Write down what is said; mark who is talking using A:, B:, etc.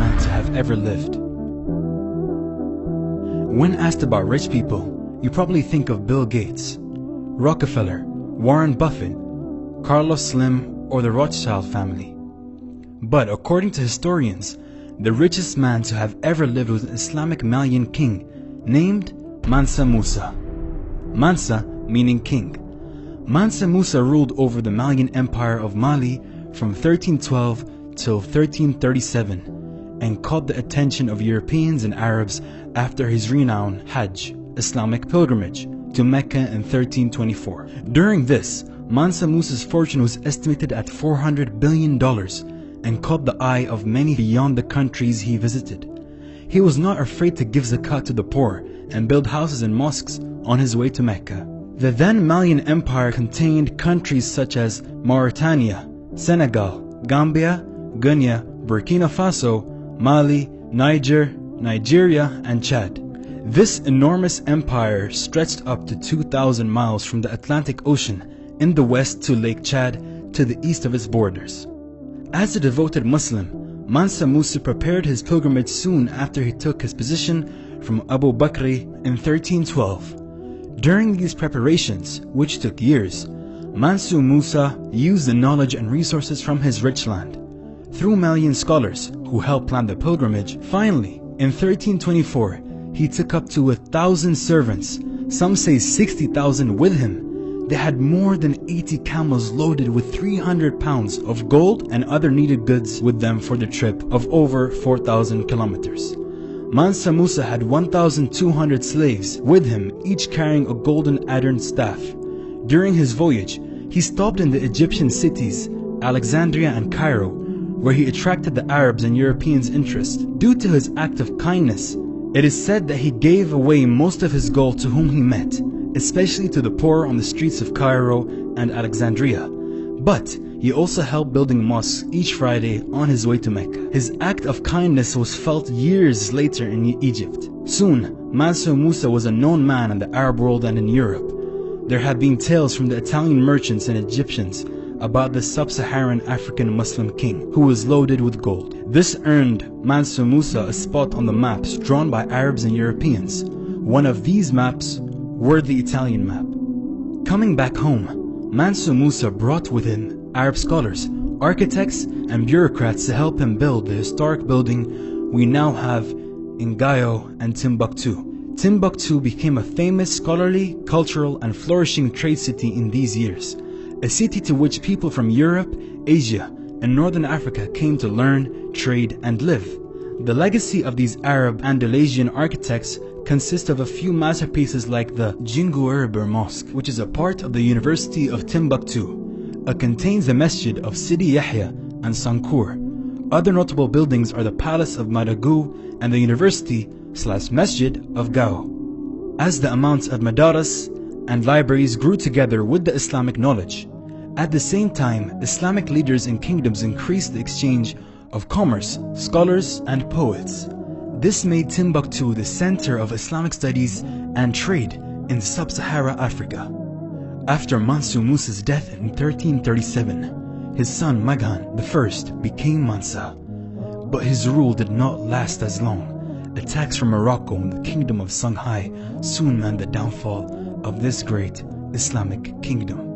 A: man to have ever lived. When asked about rich people, you probably think of Bill Gates, Rockefeller, Warren Buffett, Carlos Slim, or the Rothschild family. But according to historians, the richest man to have ever lived was an Islamic Malian king named Mansa Musa. Mansa meaning king. Mansa Musa ruled over the Malian Empire of Mali from 1312 till 1337 and caught the attention of Europeans and Arabs after his renowned Hajj, Islamic pilgrimage, to Mecca in 1324. During this, Mansa Musa's fortune was estimated at $400 billion and caught the eye of many beyond the countries he visited. He was not afraid to give zakat to the poor and build houses and mosques on his way to Mecca. The then Malian Empire contained countries such as Mauritania, Senegal, Gambia, Guinea, Burkina Faso, Mali, Niger, Nigeria, and Chad. This enormous empire stretched up to 2,000 miles from the Atlantic Ocean in the west to Lake Chad to the east of its borders. As a devoted Muslim, Mansa Musa prepared his pilgrimage soon after he took his position from Abu Bakr in 1312. During these preparations, which took years, Mansa Musa used the knowledge and resources from his rich land. Through Malian scholars who helped plan the pilgrimage, finally, in 1324, he took up to 1,000 servants, some say 60,000 with him. They had more than 80 camels loaded with 300 pounds of gold and other needed goods with them for the trip of over 4,000 kilometers. Mansa Musa had 1,200 slaves with him, each carrying a golden adorned staff. During his voyage, he stopped in the Egyptian cities, Alexandria and Cairo, where he attracted the Arabs and Europeans' interest. Due to his act of kindness, it is said that he gave away most of his gold to whom he met, especially to the poor on the streets of Cairo and Alexandria. But he also helped building mosques each Friday on his way to Mecca. His act of kindness was felt years later in Egypt. Soon, Mansa Musa was a known man in the Arab world and in Europe. There have been tales from the Italian merchants and Egyptians about the sub-Saharan African Muslim king who was loaded with gold. This earned Mansa Musa a spot on the maps drawn by Arabs and Europeans. One of these maps were the Italian map. Coming back home, Mansa Musa brought with him Arab scholars, architects, and bureaucrats to help him build the historic building we now have in Gayo and Timbuktu. Timbuktu became a famous scholarly, cultural, and flourishing trade city in these years, a city to which people from Europe, Asia, and Northern Africa came to learn, trade, and live. The legacy of these Arab Andalusian architects consists of a few masterpieces like the Jinguerbir Mosque, which is a part of the University of Timbuktu. It contains the Masjid of Sidi Yahya and Sankour. Other notable buildings are the Palace of Madagou and the University/Masjid of Gao. As the amounts of madaras and libraries grew together with the Islamic knowledge, at the same time, Islamic leaders in kingdoms increased the exchange of commerce, scholars, and poets. This made Timbuktu the center of Islamic studies and trade in sub-Saharan Africa. After Mansa Musa's death in 1337, his son Maghan I became Mansa. But his rule did not last as long. Attacks from Morocco and the kingdom of Songhai soon meant the downfall of this great Islamic kingdom.